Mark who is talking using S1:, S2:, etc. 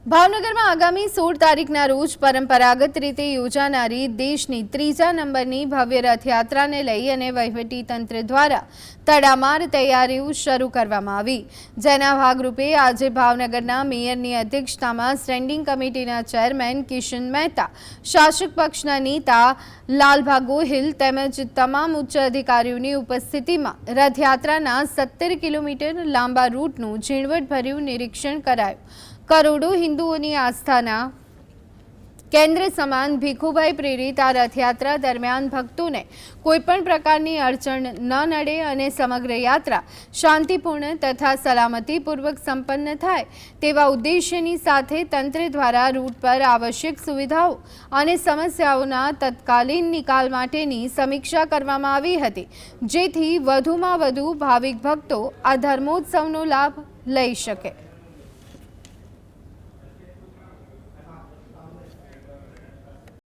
S1: ભાવનગરમાં આગામી 16 તારીખના રોજ પરંપરાગત રીતે યોજાનારી દેશની ત્રીજા નંબરની ભવ્ય રથયાત્રાને લઈ અને વહીવટી તંત્ર દ્વારા તડામાર તૈયારીઓ શરૂ કરવામાં આવી, જેના ભાગરૂપે આજે ભાવનગરના મેયરની અધ્યક્ષતામાં સ્ટેન્ડિંગ કમિટીના ચેરમેન કિશન મહેતા, શાસક પક્ષના નેતા લાલભા ગોહિલ તેમજ તમામ ઉચ્ચ અધિકારીઓની ઉપસ્થિતિમાં રથયાત્રાના 17 કિલોમીટર લાંબા રૂટનું ઝીણવટભર્યું નિરીક્ષણ કરાયું। કરોડો હિન્દુઓની આસ્થાના કેન્દ્ર સમાન ભીખુભાઈ પ્રેરિત આ રથયાત્રા દરમિયાન ભક્તોને કોઈપણ પ્રકારની અડચણ ન નડે અને સમગ્ર યાત્રા શાંતિપૂર્ણ તથા સલામતીપૂર્વક સંપન્ન થાય તેવા ઉદ્દેશ્યની સાથે તંત્ર દ્વારા રૂટ પર આવશ્યક સુવિધાઓ અને સમસ્યાઓના તત્કાલીન નિકાલ માટેની સમીક્ષા કરવામાં આવી હતી, જેથી વધુમાં વધુ ભાવિક ભક્તો આ ધર્મોત્સવનો લાભ લઈ શકે।